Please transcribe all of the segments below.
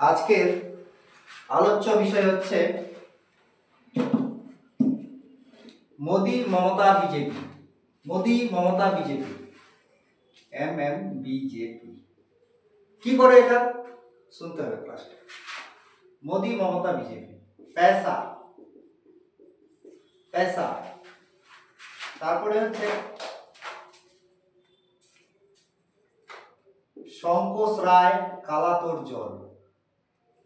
আজকের আলোচ্য বিষয় হচ্ছে Modi Mamata BJP. Modi Mamata BJP, BJP কি করে এটা শুনতে হবে ক্লাসটা। মোদি মমতা বিজেপি, पैसा पैसा, তারপরে হচ্ছে শঙ্কোষ রায় কালাতোর জল,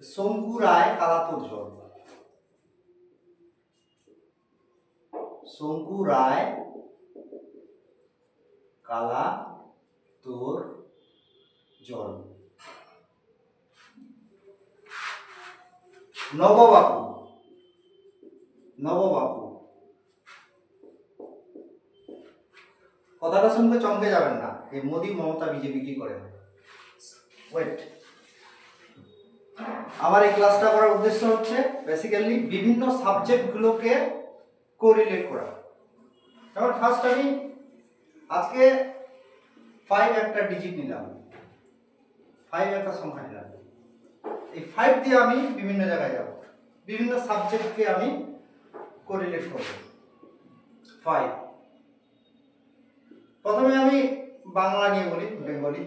শঙ্কু রায় কালাতোর জল, শঙ্কু রায় কালাতোর জল, নববাপু, নববাপু। কথাটা শুনতে চমকে যাবেন না, এই মোদি মমতা বিজেপি কি করে। ওয়েট, আমার এই ক্লাসটা করার উদ্দেশ্য হচ্ছে বেসিক্যালি বিভিন্ন সাবজেক্টগুলোকে কোরিলেট করা। যেমন ফার্স্ট আমি আজকে 5 একটা ডিজিট নিলাম, 5 একটা সংখ্যা নিলাম। এই 5 দিয়ে আমি বিভিন্ন জায়গায় যাব, বিভিন্ন সাবজেক্টকে আমি কোরিলেট করব। 5 প্রথমে আমি বাংলা নিয়ে বলি, বেঙ্গলি।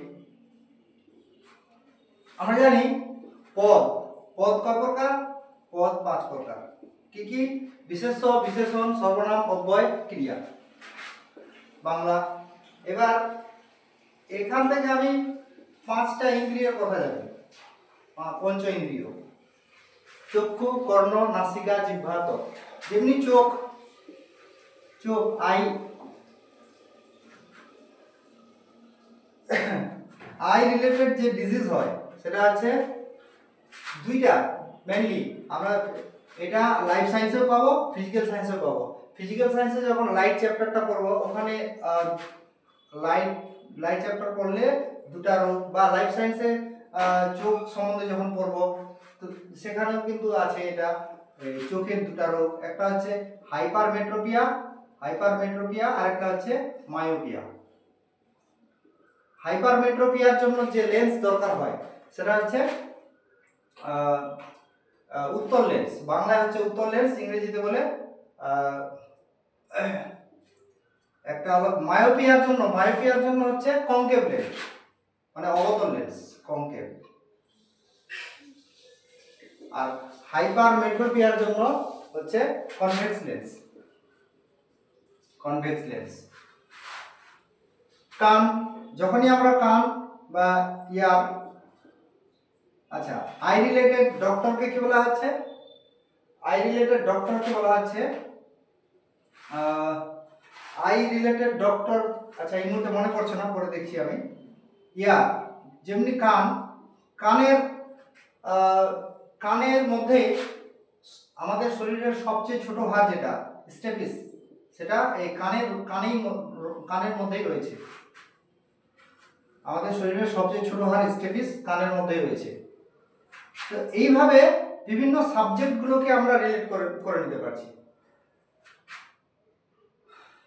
আমরা জানি পদ, পদ কয় প্রকার? পদ 5 প্রকার। কি কি? বিশেষ্য, বিশেষণ, সর্বনাম, অব্যয়, ক্রিয়া। বাংলা। এবার এখান থেকে আমি 5টা ইন্দ্রিয়ের কথা জানি, পঞ্চ ইন্দ্রিয়: চক্ষু, কর্ণ, নাসিকা, জিহ্বা, ত্বক। যেমনি চোখ, চোখ আই, আই রিলেটেড যে ডিজিজ হয় সেটা আছে দুইটা মেইনলি। আমরা এটা লাইফ সায়েন্সেও পাবো, ফিজিক্যাল সায়েন্সেও পাবো। ফিজিক্যাল সায়েন্সে যখন লাইট চ্যাপ্টারটা পড়বো, ওখানে লাইট চ্যাপ্টার পড়লে দুটা রোগ, বা লাইফ সায়েন্সে চোখ সম্বন্ধে যখন পড়বো তো সেখানেও কিন্তু আছে এটা, চোখের দুটা রোগ। একটা হচ্ছে হাইপারমেট্রোপিয়া, হাইপারমেট্রোপিয়া, আর একটা হচ্ছে মায়োপিয়া। হাইপারমেট্রোপিয়ার জন্য যে লেন্স দরকার হয় সেটা হচ্ছে উত্তল লেন্স। বাংলায় হচ্ছে উত্তল লেন্স, ইংরেজিতে বলে একটা হলো মায়োপিয়ার জন্য, মায়োপিয়ার জন্য হচ্ছে কনকেভ লেন্স, মানে অবতল লেন্স, কনকেভ। আর হাইপারমেট্রোপিয়ার জন্য হচ্ছে কনভেক্স লেন্স, কনভেক্স লেন্স। কান, যখনই আমরা কান বা ইয়ার, আচ্ছা, আই রিলেটেড ডক্টরকে কি বলা হচ্ছে? আই রিলেটেড ডক্টরকে বলা হচ্ছে আই রিলেটেড ডক্টর, আচ্ছা এই মুহূর্তে মনে পড়ছে না, পরে দেখছি আমি। ইয়ার, যেমনি কান, কানের কানের মধ্যে আমাদের শরীরের সবচেয়ে ছোট হাড় যেটা স্টেপিস, সেটা এই কানের মধ্যেই রয়েছে। আমাদের শরীরের সবচেয়ে ছোট হাড় স্টেপিস কানের মধ্যেই রয়েছে। তো এইভাবে বিভিন্ন সাবজেক্টগুলোকে আমরা রিলেট করে নিতে পারছি।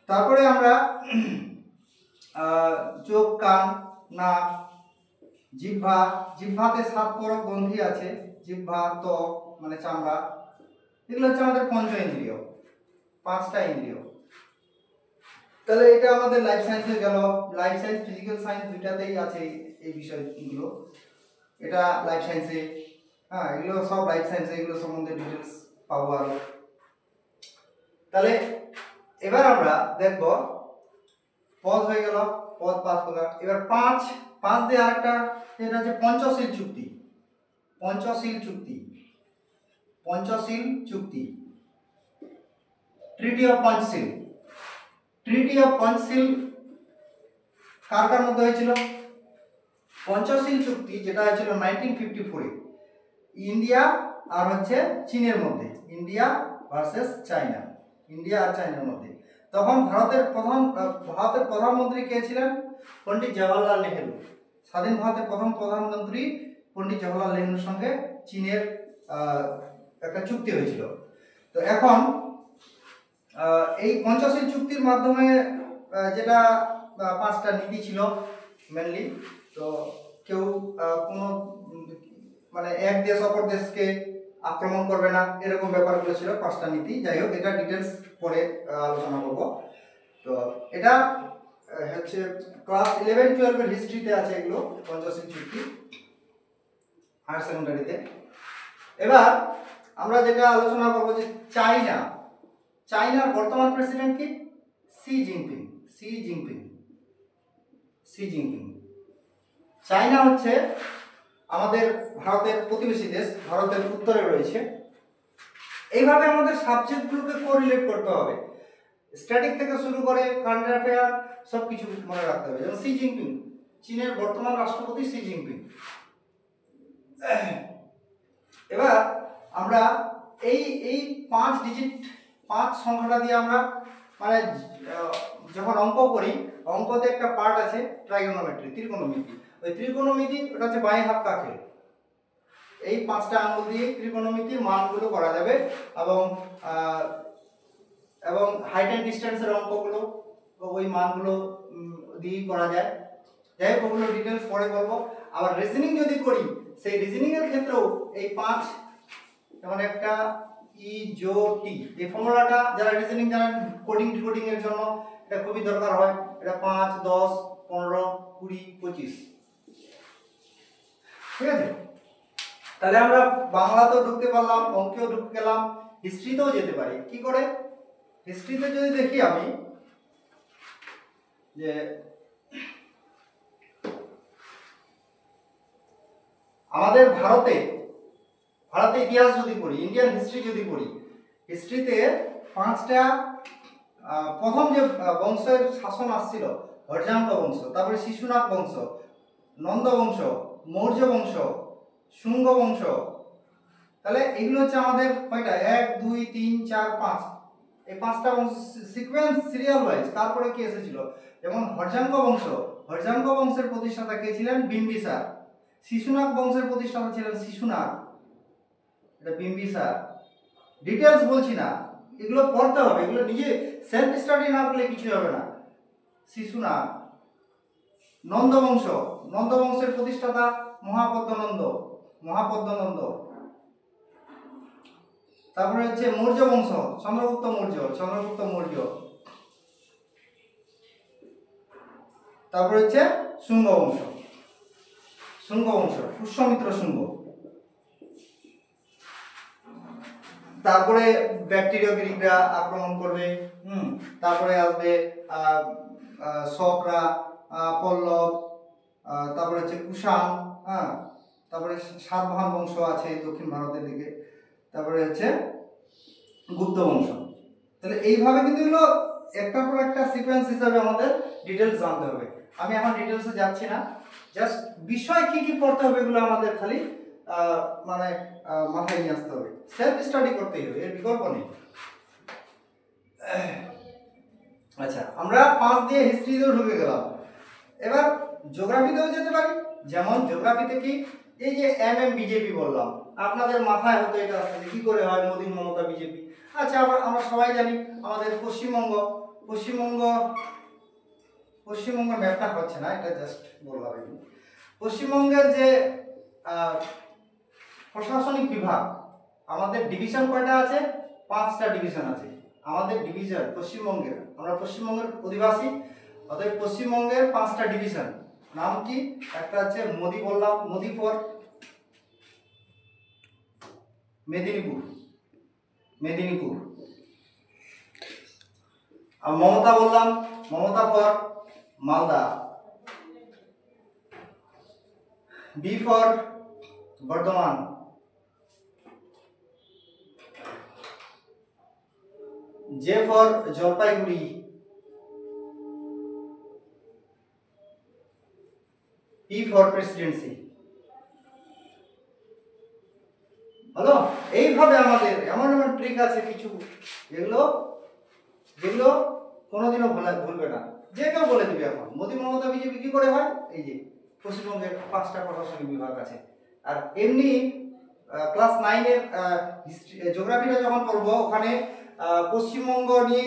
তারপরে আমরা চোখ, কান, নাক, জিহ্বা, জিহ্বাতে 7 পরক গ্রন্থি আছে, জিহ্বা, ত্বক মানে চামড়া। এগুলো হচ্ছে আমাদের পঞ্চ ইন্দ্রিয়, 5টা ইন্দ্রিয়। তাহলে এটা আমাদের লাইফ সায়েন্সে গেল। লাইফ সায়েন্স, ফিজিক্যাল সায়েন্স দুইটাতেই আছে এই বিষয়গুলো। এটা লাইফ সায়েন্সে, হ্যাঁ এগুলো সব লাইফ সায়েন্সে, এগুলো সম্বন্ধে ডিটেলস পাবো আরো। তাহলে এবার আমরা দেখব, পদ হয়ে গেল, পদ 5 প্রকার। এবার 5 দিয়ে আরেকটা, যেটা হচ্ছে পঞ্চশীল চুক্তি। পঞ্চশীল চুক্তি, পঞ্চশীল চুক্তি, treaty of Panchsheel. Treaty of Panchsheel কার কার মধ্যে হয়েছিল? পঞ্চশীল চুক্তি যেটা হয়েছিল 1954-এ ইন্ডিয়া আর হচ্ছে চীনের মধ্যে, ইন্ডিয়া ভার্সেস চায়না, ইন্ডিয়া আর চায়নার মধ্যে। তখন ভারতের প্রধানমন্ত্রী কে ছিলেন? পণ্ডিত জওহরলাল নেহেরু। স্বাধীন ভারতের প্রথম প্রধানমন্ত্রী পণ্ডিত জওহরলাল নেহেরুর সঙ্গে চীনের একটা চুক্তি হয়েছিল। তো এখন এই পঞ্চশীল চুক্তির মাধ্যমে যেটা 5টা নীতি ছিল মেনলি। তো কেউ কোনো মানে এক দেশ অপর দেশকে আক্রমণ করবে না, এরকম ব্যাপারগুলো ছিল 5টা নীতি। যাই হোক, এটা ডিটেলস পরে আলোচনা করব। তো এটা হচ্ছে ক্লাস 11-12 এর হিস্ট্রিতে আছে, এগুলো পঞ্চশীল চুক্তি হায়ার সেকেন্ডারিতে। এবার আমরা যেটা আলোচনা করব যে চায়নার বর্তমান প্রেসিডেন্ট কি? Xi Jinping. চায়না হচ্ছে আমাদের ভারতের প্রতিবেশী দেশ, ভারতের উত্তরে রয়েছে। এইভাবে আমাদের সাবজেক্টগুলোকে কোরিলেট করতে হবে, স্ট্যাটিক থেকে শুরু করে কারেন্ট অ্যাফেয়ার সব কিছু মনে রাখতে হবে। যেমন শি জিনপিং, চীনের বর্তমান রাষ্ট্রপতি শি জিনপিং। এবার আমরা এই 5 ডিজিট 5 সংখ্যাটা দিয়ে আমরা মানে যখন অঙ্ক করি, অঙ্কতে একটা পার্ট আছে ট্রাইগোনোমেট্রি, ত্রিকোণমিতি। ওই ত্রিকোণমিতি ওটা হচ্ছে বাই হাত কাকে, এই 5টা আঙ্গুল দিয়ে ত্রিকোণমিতির মানগুলো করা যাবে এবং হাইট অ্যান্ড ডিস্টেন্সের অঙ্কগুলো ওই মানগুলো দিয়েই করা যায়। যাই হোক, ওগুলো ডিটেলস পরে বলবো। আবার রিজনিং যদি করি, সেই রিজনিং এর ক্ষেত্রেও এই 5 যেমন একটা ই-জো-টি, এই ফর্মুলাটা যারা রিজনিং জানেন কোডিং ডিকোডিং এর জন্য এটা খুবই দরকার হয়। এটা 5, 10, 15, 20, 25, ঠিক আছে? তাহলে আমরা বাংলাতেও ঢুকতে পারলাম, অঙ্কেও ঢুকে গেলাম, হিস্ট্রিতেও যেতে পারি। কি করে? হিস্ট্রিতে যদি দেখি আমি যে আমাদের ভারতে ইতিহাস যদি পড়ি, ইন্ডিয়ান হিস্ট্রি যদি পড়ি, হিস্ট্রিতে 5টা প্রথম যে বংশের শাসন আসছিল, হর্যাঙ্ক বংশ, তারপরে শিশুনাগ বংশ, নন্দ বংশ, মৌর্য বংশ, শুঙ্গ বংশ। তাহলে এগুলো হচ্ছে আমাদের কয়টা? 1, 2, 3, 4, 5, এই 5টা বংশ সিকোয়েন্স সিরিয়াল ওয়াইজ। তারপরে কি এসেছিল? যেমন হর্যাঙ্ক বংশের প্রতিষ্ঠাতা কে ছিলেন? বিম্বিসার। শিশুনাগ বংশের প্রতিষ্ঠাতা ছিলেন শিশুনাগ, এটা বিম্বিসার। ডিটেলস বলছি না, এগুলো পড়তে হবে, এগুলো নিজে সেলফ স্টাডি না করলে কিছু হবে না। শিশুনাগ। নন্দ বংশের প্রতিষ্ঠাতা মহাপদ্মনন্দ। তারপরে হচ্ছে মৌর্য বংশ, চন্দ্রগুপ্ত মৌর্য। তারপরে হচ্ছে শুঙ্গ বংশ, পুষ্যমিত্র শুঙ্গ। তারপরে ব্যাকটেরিয়া গ্রিকরা আক্রমণ করবে। তারপরে আসবে শকরা, পল্লব, তারপরে হচ্ছে কুষাণ, তারপরে সাতবাহন বংশ আছে দক্ষিণ ভারতের দিকে, তারপরে হচ্ছে গুপ্ত বংশ। তাহলে এইভাবে কিন্তু এগুলো একটার পর একটা সিকোয়েন্স হিসাবে আমাদের ডিটেলস জানতে হবে। আমি এখন ডিটেলসে যাচ্ছি না, জাস্ট বিষয় কি কি পড়তে হবে এগুলো আমাদের খালি মানে মাথায় নিয়ে আসতে হবে, সেলফ স্টাডি করতেই হবে, এর বিকল্প নেই। আচ্ছা, আমরা 5 দিয়ে হিস্ট্রিতেও ঢুকে গেলাম। এবার জিওগ্রাফিতেও যেতে পারি। যেমন জিওগ্রাফিতে কি, এই যে বিজেপি বললাম, আপনাদের মাথায় হয়তো এটা আসছে কি করে হয় মোদি মমতা বিজেপি। আচ্ছা, আমরা সবাই জানি আমাদের পশ্চিমবঙ্গ ম্যাপটা হচ্ছে না, এটা জাস্ট বললাম। পশ্চিমবঙ্গের যে প্রশাসনিক বিভাগ, আমাদের ডিভিশন কয়টা আছে? 5টা ডিভিশন আছে আমাদের ডিভিশন পশ্চিমবঙ্গের। আমরা পশ্চিমবঙ্গের অধিবাসী, অতএব পশ্চিমবঙ্গের 5টা ডিভিশন নাম কি? একটা হচ্ছে মোদি বললাম, মোদি ফর মেদিনীপুর। আর মমতা বললাম, Mamata for Malda. B for Bardhaman. J for Jalpaiguri. P for Presidency. হলো? এইভাবে আমাদের এমন ট্রিক আছে কিছু, যেগুলো কোনোদিনও ভুলবে না, যে কেউ বলে দিবে। এখন মোদি মমতা বিজেপি কি করে হয়? এই যে পশ্চিমবঙ্গের 5টা প্রশাসনিক বিভাগ আছে। আর এমনি ক্লাস 9 এর জিওগ্রাফিটা যখন পড়বো, ওখানে পশ্চিমবঙ্গ নিয়ে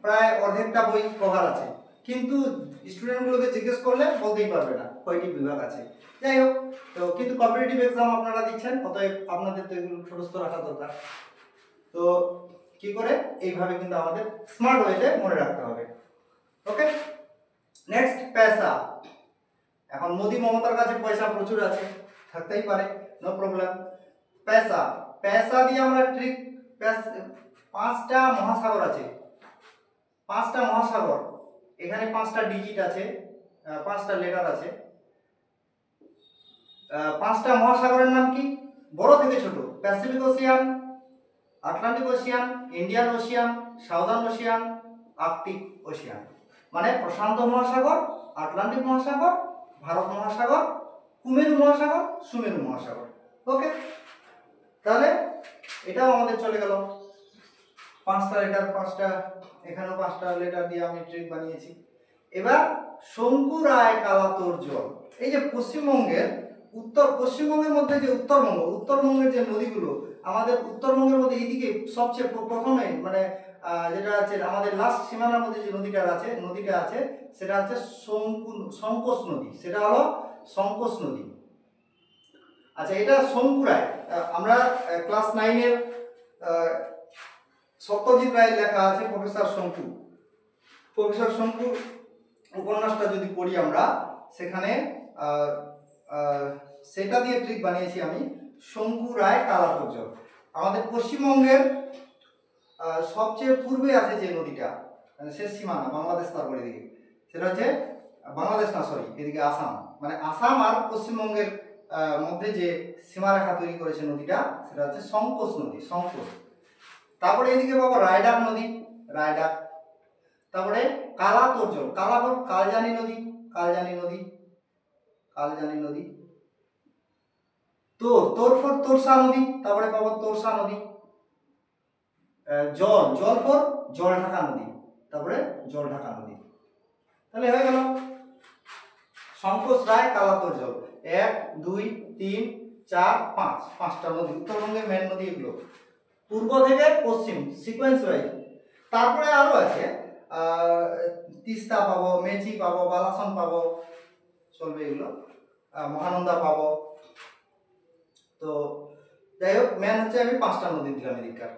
প্রায় অর্ধেকটা বই কভার আছে, কিন্তু স্টুডেন্টগুলোকে জিজ্ঞেস করলে বলতেই পারবে না কয়টি বিভাগ আছে। যাই হোক, তো কিন্তু কম্পিটিটিভ এক্সাম আপনারা দিচ্ছেন, অতএব আপনাদের তো এগুলো ছোটস্থ রাখা দরকার। তো কি করে এইভাবে কিন্তু আমাদের স্মার্ট ওয়েতে মনে রাখতে হবে। ওকে, নেক্সট পয়সা। এখন মোদি মমতার কাছে পয়সা প্রচুর আছে, থাকতেই পারে, নো প্রবলেম। পয়সা, পয়সা দিয়ে আমরা ট্রিক, পাঁচটা মহাসাগর আছে, পাঁচটা মহাসাগর, এখানে পাঁচটা ডিজিট আছে, পাঁচটা লেটার আছে। পাঁচটা মহাসাগরের নাম কি, বড় থেকে ছোট? Pacific Ocean, Atlantic Ocean, Indian Ocean, southern Ocean, Arctic Ocean. মানে প্রশান্ত মহাসাগর, আটলান্টিক মহাসাগর, ভারত মহাসাগর, কুমেরু মহাসাগর, সুমেরু মহাসাগর। ওকে, তাহলে এটাও আমাদের চলে গেল। পাঁচটা লেটার, পাঁচটা, এখানেও পাঁচটা লেটার দিয়ে আমি ট্রিক বানিয়েছি। এবার শঙ্কুরায় কালাতোর জল, এই যে পশ্চিমবঙ্গের পশ্চিমবঙ্গের মধ্যে যে উত্তরবঙ্গের যে নদীগুলো, আমাদের উত্তরবঙ্গের মধ্যে এইদিকে সবচেয়ে প্রথমে মানে যেটা আছে আমাদের লাস্ট সীমানার মধ্যে যে নদীটা আছে সেটা হচ্ছে সংকোচ নদী, সেটা হলো সংকোচ নদী। আচ্ছা, এটা শঙ্কুরায়, আমরা ক্লাস 9-এর সত্যজিৎ রায়ের লেখা আছে প্রফেসর শঙ্কু উপন্যাসটা যদি পড়ি আমরা, সেখানে সেটা দিয়ে ট্রিক বানিয়েছি আমি, শঙ্কুরায় কালাতোর জল। আমাদের পশ্চিমবঙ্গের সবচেয়ে পূর্বে আছে যে নদীটা, মানে শেষ সীমানা বাংলাদেশ, তারপরে এদিকে সেটা হচ্ছে বাংলাদেশ না, সরি, এদিকে আসাম, মানে আসাম আর পশ্চিমবঙ্গের মধ্যে যে সীমারেখা তৈরি করেছে নদীটা, সেটা হচ্ছে সংকোচ নদী, সংকোচ। তারপরে এদিকে পাবো রায়ডাক নদী, রায়ডাক। তারপরে কালাতোর জল, কালজানি নদী, কালজানি নদী। তোরসা নদী, তারপরে পাবো তোরসা নদী। জলঢাকা নদী, তারপরে জলঢাকা নদী। তাহলে হয়ে গেল সংকোচ রায় কালাতোর জল, 1 2 3 4 5, পাঁচটা নদী, উত্তরবঙ্গের মেন নদী এগুলো, পূর্ব থেকে পশ্চিম সিকোয়েন্স ওয়াইজ। তারপরে আরো আছে, তিস্তা পাবো, মেচি পাবো, বালাসন পাবো, চলবে এগুলো, মহানন্দা পাবো। তো যাই হোক, মেন হচ্ছে আমি পাঁচটা নদী দিলাম এদিককার,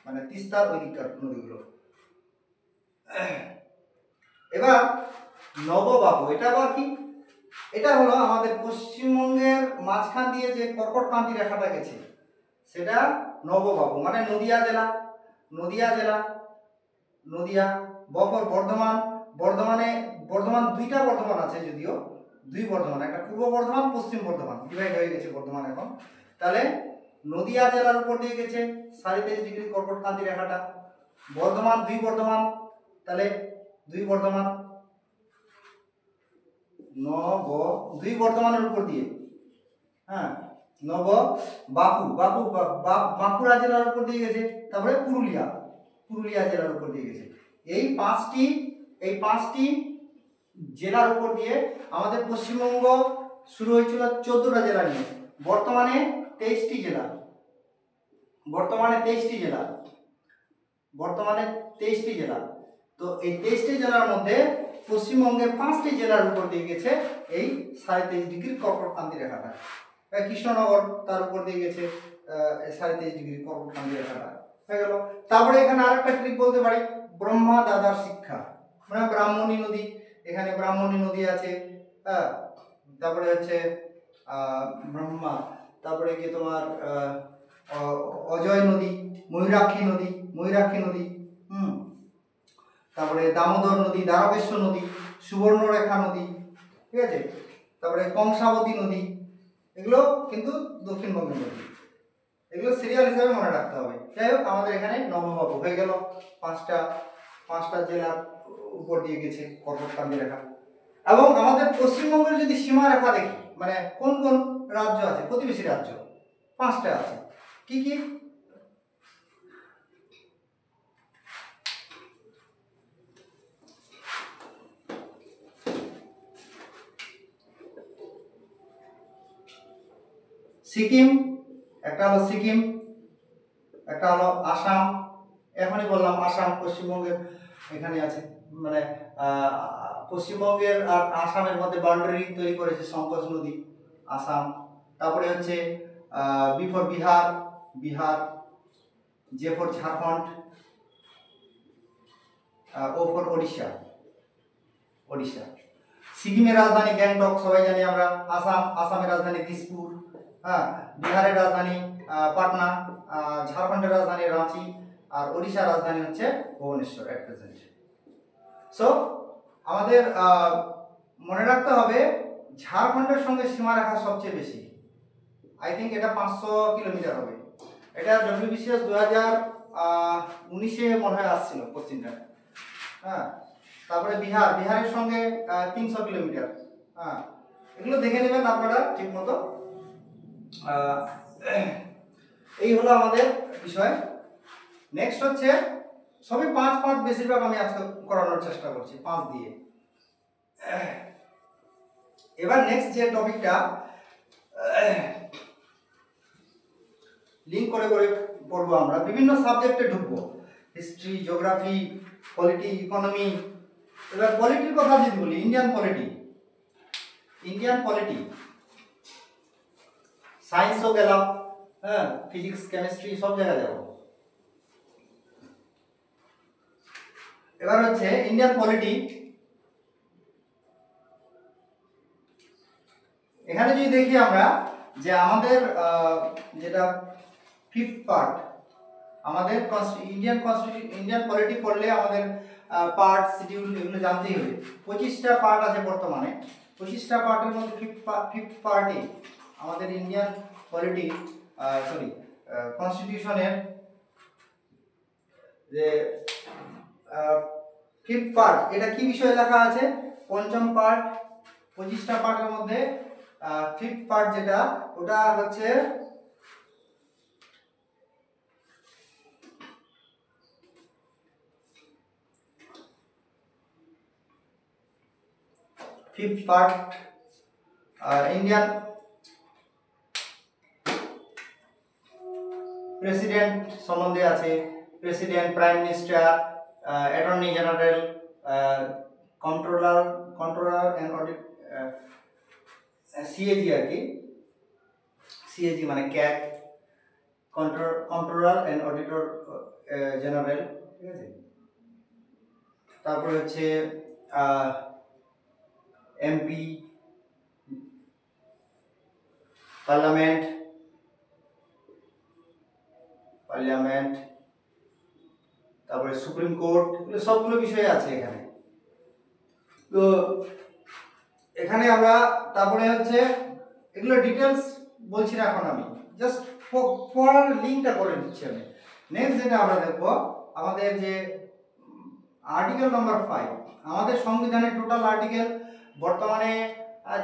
মানে তিস্তার ওইদিককার নদীগুলো। এবার নববাবু, এটা আবার কি? এটা হলো আমাদের পশ্চিমবঙ্গের মাঝখান দিয়ে যে কর্কটক্রান্তি রেখাটা গেছে, সেটা নববাবু, মানে নদিয়া জেলা, নদিয়া, বর্ধমান দুইটা বর্ধমান আছে, যদিও দুই বর্ধমান, একটা পূর্ব বর্ধমান, পশ্চিম বর্ধমান, ডিভাইড হয়ে গেছে বর্ধমান এখন। তাহলে নদিয়া জেলার উপর দিয়ে গেছে 23.5 কর্কটক্রান্তি রেখাটা, দুই বর্ধমান, তাহলে দুই বর্ধমান, দুই বর্ধমানের উপর দিয়ে, হ্যাঁ, বাঁকুড়া জেলার উপর দিয়ে গেছে, তারপরে পুরুলিয়া জেলার উপর দিয়ে গেছে। এই পাঁচটি জেলার উপর দিয়ে আমাদের পশ্চিমবঙ্গ শুরু হয়েছিল 14টা জেলা নিয়ে, বর্তমানে 23টি জেলা, তো এই 23টি জেলার মধ্যে পশ্চিমবঙ্গের 5টি জেলার উপর দিয়ে গেছে এই 23.5 কর্কটক্রান্তি রেখাটা। কৃষ্ণনগর তার উপর দিয়ে গেছে 23.5 কর্কটক্রান্তি রেখাটা, হয়ে গেল। তারপরে এখানে আরেকটা ট্রিক বলতে পারি, ব্রহ্মা দাদার শিক্ষা, মানে ব্রাহ্মণী নদী, এখানে ব্রাহ্মণী নদী আছে, হ্যাঁ। তারপরে হচ্ছে ব্রহ্মা, তারপরে কি তোমার অজয় নদী, ময়ূরাক্ষী নদী, তারপরে দামোদর নদী, দ্বারকেশ্বর নদী, সুবর্ণরেখা নদী, ঠিক আছে। তারপরে কংসাবতী নদী, এগুলো কিন্তু দক্ষিণবঙ্গের নদী, এগুলো সিরিয়াল হিসাবে মনে রাখতে হবে। যাই হোক, আমাদের এখানে নববাবু হয়ে গেল, পাঁচটা জেলার উপর দিয়ে গেছে কর্কটক্রান্তি রেখা। এবং আমাদের পশ্চিমবঙ্গের যদি সীমা রেখা দেখি, মানে কোন কোন রাজ্য আছে, প্রতিবেশী রাজ্য 5টা আছে, কি কি? সিকিম, একটা হলো সিকিম, একটা হলো আসাম, এখনই বললাম আসাম পশ্চিমবঙ্গের এখানে আছে, মানে পশ্চিমবঙ্গের আর আসামের মধ্যে বাউন্ডারি তৈরি করেছে সংকোচ নদী, আসাম। তারপরে হচ্ছে B for Bihar, Bihar, J for Jharkhand, O for Odisha, Odisha. সিকিমের রাজধানী গ্যাংটক, সবাই জানি আমরা। আসামের রাজধানী দিসপুর, হ্যাঁ। বিহারের রাজধানী পাটনা, ঝাড়খণ্ডের রাজধানী রাঁচি, আর ওড়িশার রাজধানী হচ্ছে ভুবনেশ্বর এট প্রেজেন্ট। সো আমাদের মনে রাখতে হবে ঝাড়খণ্ডের সঙ্গে সীমারেখা সবচেয়ে বেশি, আই থিঙ্ক এটা 500 কিলোমিটার হবে। এটা ডব্লিউবিসিএস 2019-এ মনে হয় আসছিল কোশ্চিনটা, হ্যাঁ। তারপরে বিহারের সঙ্গে 300 কিলোমিটার, হ্যাঁ। এগুলো দেখে নেবেন আপনারা ঠিক মতো। এই হলো আমাদের বিষয়। নেক্সট হচ্ছে সবই 5 বেশিরভাগ আমি আজকে করানোর চেষ্টা করছি 5 দিয়ে। এবার নেক্সট যে টপিকটা লিঙ্ক করে করে পড়বো, আমরা বিভিন্ন সাবজেক্টে ঢুকবো, হিস্ট্রি, জিওগ্রাফি, পলিটি, ইকোনমি। এবার পলিটির কথা যদি বলি, ইন্ডিয়ান পলিটি, সায়েন্সও গেলাম, হ্যাঁ, ফিজিক্স, কেমিস্ট্রি সব জায়গায় যাব। এবার হচ্ছে ইন্ডিয়ান পলিটি। এখানে যদি দেখি আমরা যে আমাদের যেটা 5th পার্ট, আমাদের ইন্ডিয়ান পলিটি পড়লে আমাদের পার্ট, শিডিউল এগুলো জানতেই হবে। 25টা পার্ট আছে বর্তমানে। 25টা পার্টের মধ্যে 5th পার্টে আমাদের ইন্ডিয়ান পলিটি কনস্টিটিউশনের যে 5th পার্ট, এটা কি বিষয়ে লেখা আছে? পঞ্চম পার্ট। 25টা পার্টের মধ্যে 5th পার্ট যেটা, ওটা হচ্ছে ইন্ডিয়ান প্রেসিডেন্ট সম্বন্ধে আছে। President, prime minister, attorney general, controller and audit, CAG আর কি, সিএজি মানে CAG, controller and auditor general, ঠিক আছে। তারপরে হচ্ছে এমপি, পার্লামেন্ট, তারপরে সুপ্রিম কোর্ট, এগুলো সবগুলো বিষয় আছে এখানে। তো এখানে আমরা তারপরে হচ্ছে এগুলো ডিটেলস বলছি না এখন, আমি জাস্ট পড়ার লিঙ্কটা করে দিচ্ছি আমি। নেক্সট যেটা আমরা দেখবো, আমাদের যে আর্টিকেল নাম্বার 5, আমাদের সংবিধানের টোটাল আর্টিকেল বর্তমানে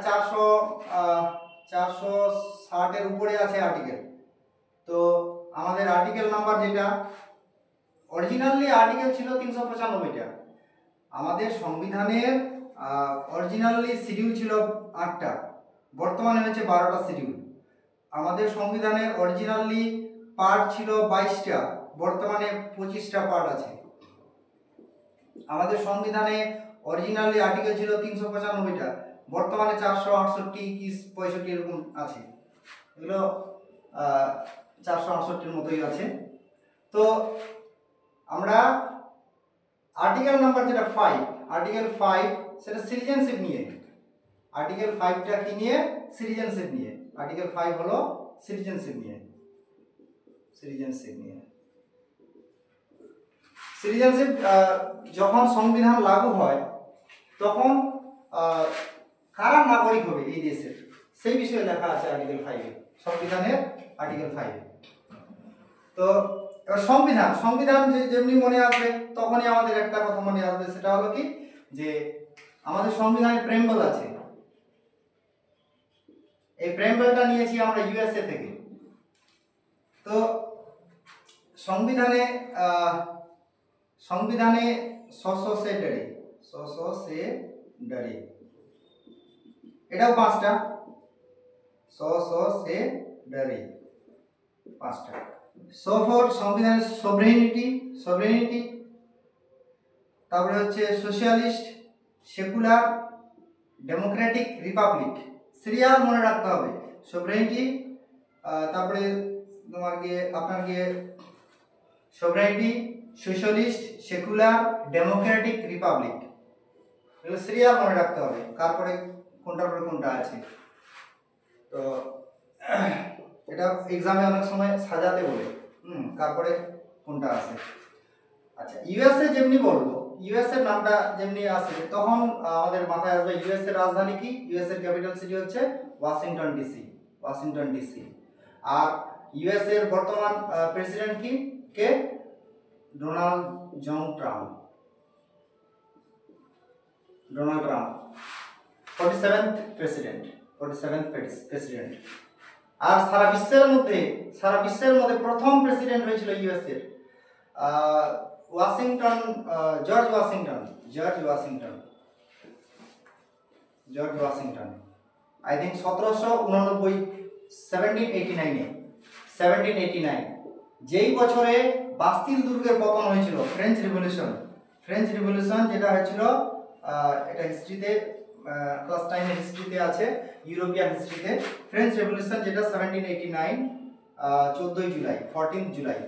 460-এর উপরে আছে আর্টিকেল। তো আমাদের আর্টিকেল নাম্বার যেটা, অরিজিনালি আর্টিকেল ছিল 395টা। আমাদের সংবিধানের অরিজিনালি শিডিউল ছিল 8টা, বর্তমানে হচ্ছে 12টা শিডিউল। আমাদের সংবিধানের অরিজিনালি পার্ট ছিল 22টা, বর্তমানে 25টা পার্ট আছে। আমাদের সংবিধানে অরিজিনালি আর্টিকেল ছিল 395টা, বর্তমানে 468 কি 65 এরকম আছে। এগুলো 468-এর মতোই আছে। তো আমরা আর্টিকেল নাম্বার যেটা 5, আর্টিকেল 5 সেটা সিটিজেনশিপ নিয়ে। আর্টিকেল 5টা কি নিয়ে? সিটিজেনশিপ নিয়ে। আর্টিকেল 5 হলো সিটিজেনশিপ নিয়ে। সিটিজেনশিপ যখন সংবিধান লাগু হয় তখন কারা নাগরিক হবে এই দেশের, সেই বিষয়ে লেখা আছে আর্টিকেল 5-এ, সংবিধানের আর্টিকেল 5-এ। তো এবার সংবিধান যেমনি মনে আসবে তখনই আমাদের একটা কথা মনে আসবে, সেটা হলো কি যে আমাদের সংবিধানে প্রেমবল আছে। এই প্রেমবলটা নিয়েছি আমরা ইউএসএ থেকে। তো সংবিধানে সসেডারি এটাও 5টা, সসেডারি 5টা। ফর সংবিধানের সভরেনিটি, তারপরে হচ্ছে socialist, secular, Democratic, Republic. Serial মনে রাখতে হবে। সভরেনিটি, তারপরে তোমার গিয়ে আপনার গিয়ে সভরেনিটি, সোশ্যালিস্ট, সেকুলার, ডেমোক্রেটিক, রিপাবলিক, এগুলো সিরিয়াল মনে রাখতে হবে, তারপরে কোনটার পরে কোনটা আছে। তো এটা এক্সামে অনেক সময় সাজাতে বলে, তারপরে কোনটা আছে। আচ্ছা, ইউএসএ যেমনি বলবো, ইউএসএ নামটা যেমনি আসে তখন আমাদের মাথায় আসবে ইউএসএ রাজধানী কি? ইউএসএ ক্যাপিটাল সিটি হচ্ছে ওয়াশিংটন ডিসি, ওয়াশিংটন ডিসি। আর ইউএসএ এর বর্তমান প্রেসিডেন্ট কি? কে? Donald John Trump. Donald Trump 47th president, 47th president. আর সারা বিশ্বের মধ্যে প্রথম প্রেসিডেন্ট হয়েছিল ইউএসএ এর Washington, George Washington. I think 1789, 1789 যেই বছরে বাস্তিল দুর্গের পতন হয়েছিল, ফ্রেঞ্চ রিভলিউশন যেটা হয়েছিল, এটা হিস্ট্রিতে ক্লাস 9 এর হিস্ট্রিতে আছে, ইউরোপিয়ান হিস্ট্রিতে। ফ্রেঞ্চ রেভলিউশন যেটা 1789, 14 জুলাই, 14 জুলাই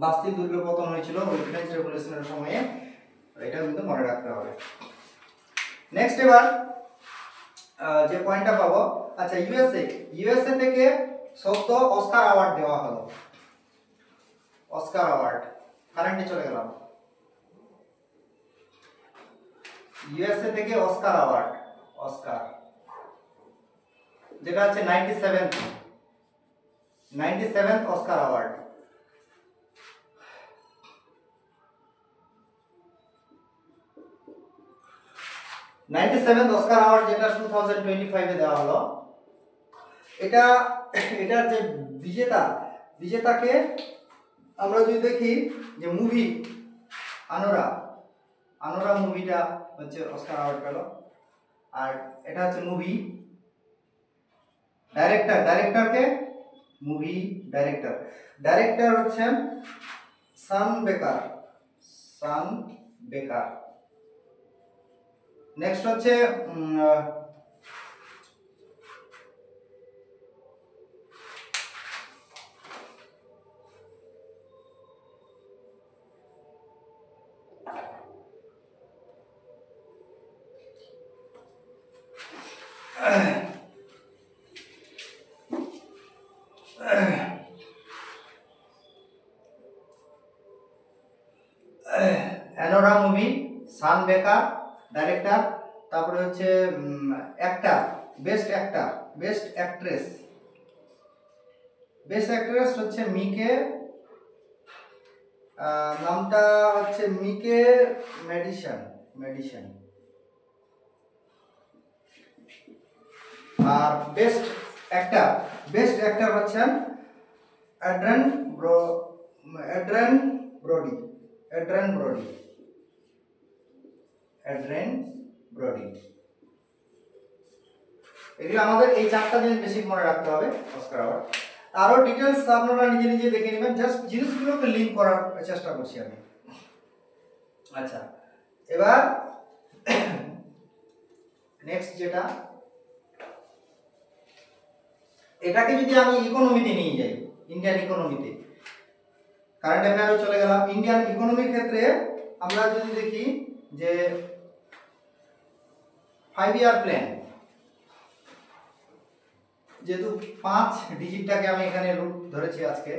বাস্তিল দুর্গের পতন হয়েছিল ওই ফ্রেঞ্চ রেভলিউশনের সময়ে। এটা কিন্তু মনে রাখতে হবে। নেক্সট এবার যে পয়েন্টটা পাবো, আচ্ছা ইউএসএ থেকে শব্দ অস্কার অ্যাওয়ার্ড দেওয়া হলো। অস্কার অ্যাওয়ার্ড কারেন্টে চলে গেলাম। ইউএসএ থেকে অস্কার অ্যাওয়ার্ড, অস্কার যেটা হচ্ছে 97th Oscar award. Oscar award যেটা 2025 এ দেওয়া হলো। এটার যে বিজেতাকে আমরা যদি দেখি যে মুভি আনোরা মুভিটা হচ্ছে অস্কার অ্যাওয়ার্ড পেল। আর এটা হচ্ছে মুভি ডাইরেক্টরকে মুভি ডাইরেক্টর হচ্ছেন সান বেকার। নেক্সট হচ্ছে অ্যানোরা মুভি, সান বেকার ডাইরেক্টর। তারপরে হচ্ছে অ্যাক্টর, বেস্ট অ্যাক্ট্রেস হচ্ছে মিকে, নামটা হচ্ছে মিকে মেডিসন। আর বেস্ট অ্যাক্টর হচ্ছেন অ্যাড্রেন ব্রোডি। এগুলো আমাদের এই চারটা জিনিস বেশি মনে রাখতে হবে অস্কার অ্যাওয়ার্ড। আরো ডিটেইলস আপনারা নিজে দেখে নেবেন, জাস্ট জিনিসগুলোকে লিংক করার চেষ্টা করছি আমি। আচ্ছা, এবার নেক্সট যেটা, এটাকে যদি আমি ইকোনমিতে নিয়ে যাই, ইন্ডিয়ান ইকোনমিতে, কারেন্ট অ্যাফেয়ারে চলে গেলাম। ইন্ডিয়ান ইকোনমির ক্ষেত্রে আমরা যদি দেখি যে 5 ইয়ার প্ল্যান, যেহেতু 5 ডিজিটটাকে আমি এখানে রুট ধরেছি আজকে,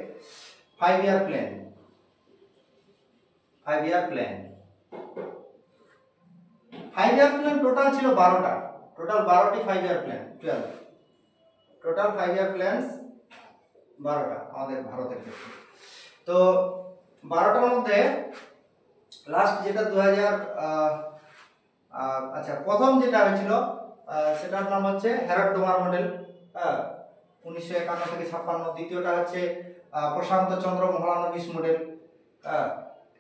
5 ইয়ার প্ল্যান টোটাল ছিল 12টা, টোটাল 12টি 5 ইয়ার প্ল্যান, 12 টোটাল 5 ইয়ার প্ল্যানস 12টা আমাদের ভারতের ক্ষেত্রে। তো 12টার মধ্যে লাস্ট যেটা 2000, আচ্ছা প্রথম যেটা হয়েছিল সেটার নাম হচ্ছে হ্যারড ডোমার মডেল, 1951 থেকে 56। দ্বিতীয়টা হচ্ছে প্রশান্ত চন্দ্র মহলানবিশ মডেল,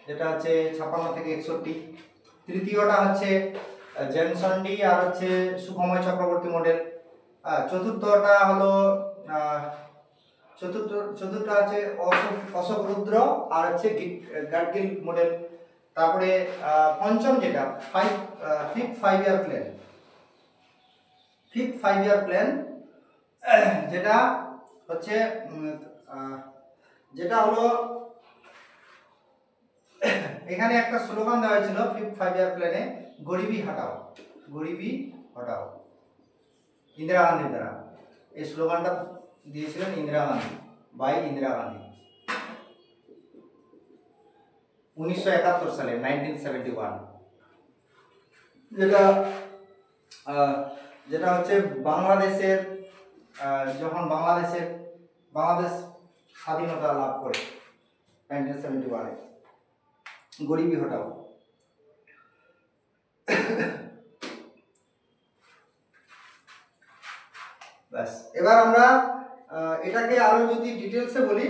যেটা হচ্ছে 56 থেকে 61। তৃতীয়টা হচ্ছে জেনসন ডি আর হচ্ছে সুখময় চক্রবর্তী মডেল। চতুর্থটা হলো চতুর্থটা হচ্ছে অশোক রুদ্র আর হচ্ছে গাডগিল মডেল। তারপরে পঞ্চম যেটা fifth 5 year plan, fifth 5 year plan যেটা হচ্ছে যেটা হলো এখানে একটা স্লোগান দেওয়া হয়েছিল ফিফথ 5 ইয়ার প্ল্যানে, গরিবি হটাও, গরিবি হটাও, ইন্দিরা গান্ধীর দ্বারা। এই স্লোগানটা দিয়েছিলেন ইন্দিরা গান্ধী, বাই ইন্দিরা গান্ধী 1971 সালে, 1971। যেটা যেটা হচ্ছে বাংলাদেশের যখন বাংলাদেশ স্বাধীনতা লাভ করে 1971-এ, গরিবি হটাও। ব্যাস, এবার আমরা এটাকে আরো যদি ডিটেলসে বলি,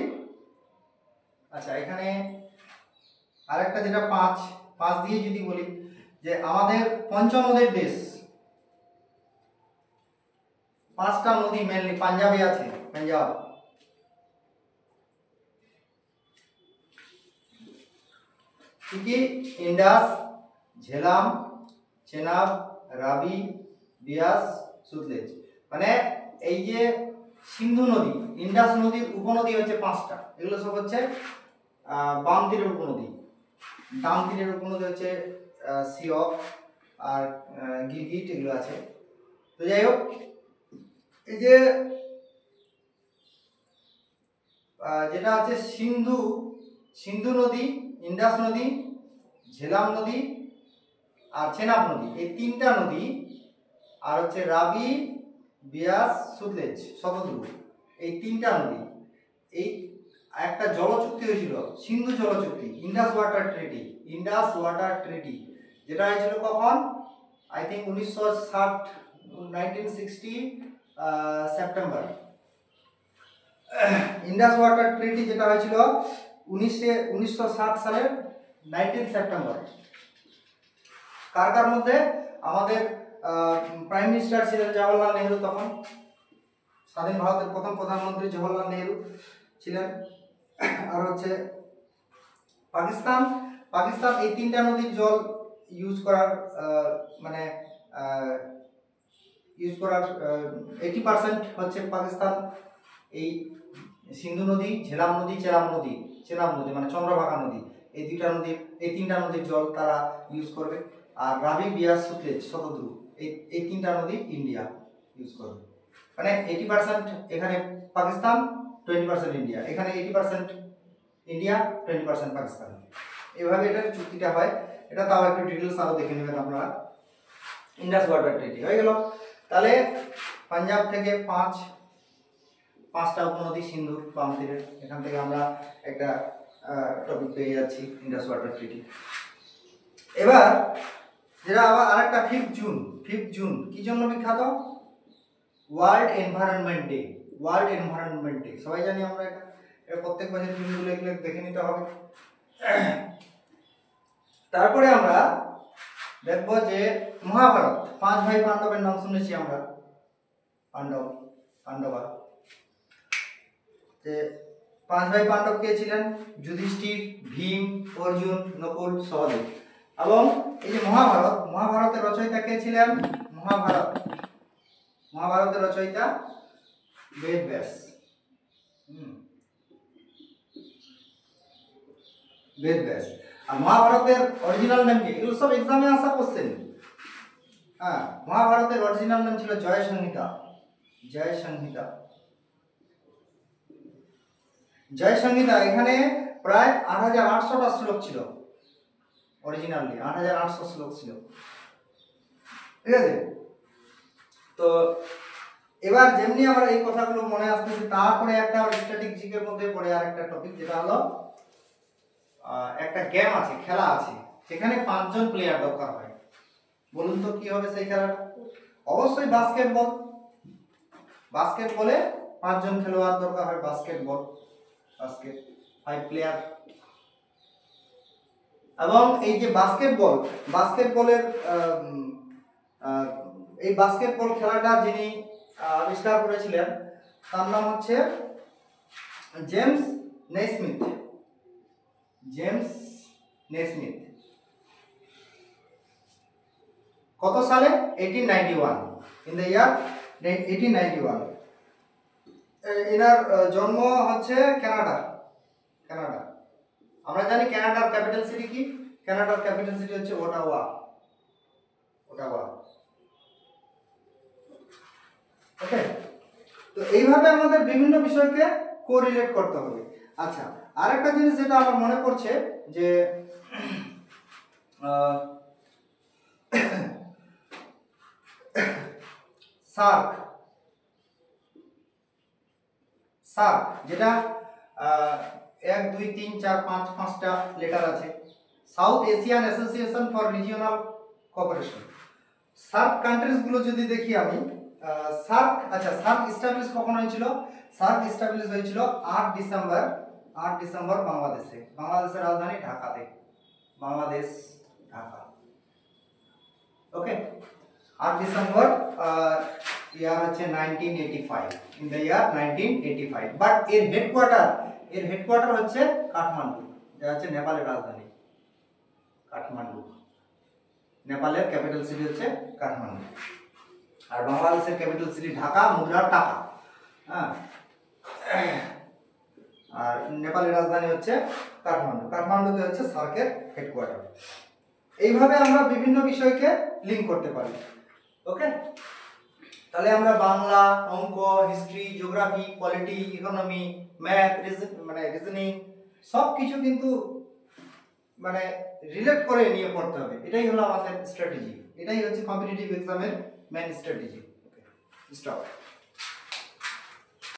আচ্ছা এখানে আরেকটা যেটা পাঁচ দিয়ে যদি বলি যে আমাদের পঞ্চনদের দেশ, 5টা নদী মেনলি পাঞ্জাবে আছে, পাঞ্জাব, কি ইন্ডাস, ঝেলাম, চেনাব, রাবি, বিয়াস, সুতলেজ। মানে এই যে সিন্ধু নদী, ইন্ডাস নদীর উপনদী হচ্ছে 5টা, এগুলো সব হচ্ছে বাম তীরের উপনদী। ডান তীরের উপনদী হচ্ছে সিয়ক আর গিলগিট, এগুলো আছে। তো যাই হোক, এই যে যেটা হচ্ছে সিন্ধু নদী, ইন্ডাস নদী, ঝেলাম নদী আর চেনাব নদী, এই 3টা নদী, আর হচ্ছে রাবি, বিয়াস, সুতলেজ, শতদ্রু, এই 3টা নদী, এই একটা জলচুক্তি হয়েছিল, সিন্ধু জলচুক্তি, ইন্ডাস ওয়াটার ট্রিটি, যেটা হয়েছিল কখন, I think 1960 September. Indus water ট্রিটি যেটা হয়েছিল 1960 সালের 19 সেপ্টেম্বর। কার মধ্যে? আমাদের প্রাইম মিনিস্টার ছিলেন জওহরলাল নেহরু, তখন স্বাধীন ভারতের প্রথম প্রধানমন্ত্রী জওহরলাল নেহরু ছিলেন। আর হচ্ছে পাকিস্তান এই 3টা নদীর জল ইউজ করার 80% হচ্ছে পাকিস্তান এই সিন্ধু নদী, ঝেলাম নদী, চেনাব নদী মানে চন্দ্রভাগা নদী, এই 3টা নদীর জল তারা ইউজ করবে। আর রাবি, বিয়াস, সুতলেজ, শতদ্রু, এই 3টা নদী ইন্ডিয়া ইউজ করবে। মানে 80% এখানে পাকিস্তান, 20% ইন্ডিয়া, এখানে 80% ইন্ডিয়া, 20% পাকিস্তান, এভাবে এটার চুক্তিটা হয়। এটা তাও একটু ডিটেলস আরো দেখে নেবেন আপনারা। ইন্ডাস ওয়াটার ট্রিটি হয়ে গেল। তাহলে পাঞ্জাব থেকে 5টা উপনদী সিন্ধুর বাম তীরের, এখান থেকে আমরা একটা টপিক পেয়ে যাচ্ছি, ইন্ডাস ওয়াটার ট্রিটি। এবার যেটা আবার আরেকটা 5th জুন কি জন্য বিখ্যাত? World environment day. সবাই জানি আমরা এটা প্রত্যেক বছর দিনগুলো এগুলো দেখে নিতে হবে। তারপরে আমরা দেখব যে মহাভারত, 5 ভাই পাণ্ডবের নাম শুনেছি আমরা, পাণ্ডবা। যে 5 ভাই পাণ্ডব কে ছিলেন? যুধিষ্ঠির, ভীম, অর্জুন, নকুল, সহদেব। এবং এই যে মহাভারতের রচয়িতা কে ছিলেন? মহাভারতের রচয়িতা বেদব্যাস। আর মহাভারতের অরিজিনাল নাম কি? এগুলো সব এক্সামে আসা কোশ্চেন। হ্যাঁ, মহাভারতের অরিজিনাল নাম ছিল জয় সংহিতা। এখানে প্রায় 8800টা শ্লোক ছিল, অরিজিনালি 8800 শ্লোক ছিল, ঠিক আছে? তো এবার যেমনি আমরা এই কথাগুলো মনে আসতেছে, তারপরে একটা স্ট্যাটিক জিকের মধ্যে পড়ে আরেকটা টপিক, যেটা হলো একটা গেম আছে, খেলা আছে, সেখানে 5 জন প্লেয়ার দরকার হয়। বলুন তো কি হবে সেই খেলাটা? অবশ্যই বাস্কেটবলে 5 জন খেলোয়াড় দরকার হয়। Basket 5 player. এবং এই যে বাস্কেটবলের এই বাস্কেটবল খেলাটা যিনি আবিষ্কার করেছিলেন তার নাম হচ্ছে জেমস নেসমিথ। কত সালে? 1891, ইন দ্য ইয়ার 1891। এনার জন্ম হচ্ছে কানাডা। আমরা জানি কানাডার ক্যাপিটাল সিটি কি? কানাডার ক্যাপিটাল সিটি হচ্ছে ওটাওয়া। ওকে, তো এইভাবে আমাদের বিভিন্ন বিষয়কে কোরিলেট করতে হবে। আচ্ছা, আরেকটা জিনিস যেটা আমার মনে পড়ছে যে সার্ক যেটা 1 2 3 4 5 5টা লেটার আছে। South Asian association for regional cooperation. SAARC countries গুলো যদি দেখি আমি, সার্ক এস্টাবলিশ কখন হয়েছিল? সার্ক এস্টাবলিশ হয়েছিল 8 ডিসেম্বর বাংলাদেশে। বাংলাদেশের রাজধানী ঢাকাতে। ঢাকা। ওকে, 8 ডিসেম্বর ইয়ার হচ্ছে 1985, ইন দ্য ইয়ার 1985। বাট এর হেডকোয়ার্টার হচ্ছে কাঠমান্ডু, যা হচ্ছে নেপালের রাজধানী। কাঠমান্ডু, নেপালের ক্যাপিটাল সিটি হচ্ছে কাঠমান্ডু। আর বাংলাদেশের ক্যাপিটাল সিটি ঢাকা, মুদ্রার টাকা। হ্যাঁ, আর নেপালের রাজধানী হচ্ছে কাঠমান্ডু। কাঠমান্ডুতে হচ্ছে সার্কের হেডকোয়ার্টার। এইভাবে আমরা বিভিন্ন বিষয়কে লিঙ্ক করতে পারি। ওকে, তাহলে আমরা বাংলা, অঙ্ক, history, geography, polity, economy, math, reasoning সব কিছু কিন্তু রিলেট করে নিয়ে পড়তে হবে। এটাই হলো আমাদের স্ট্র্যাটেজি, এটাই হচ্ছে কম্পিটিটিভ এক্সামের মেইন স্ট্র্যাটেজি। ওকে, স্টপ।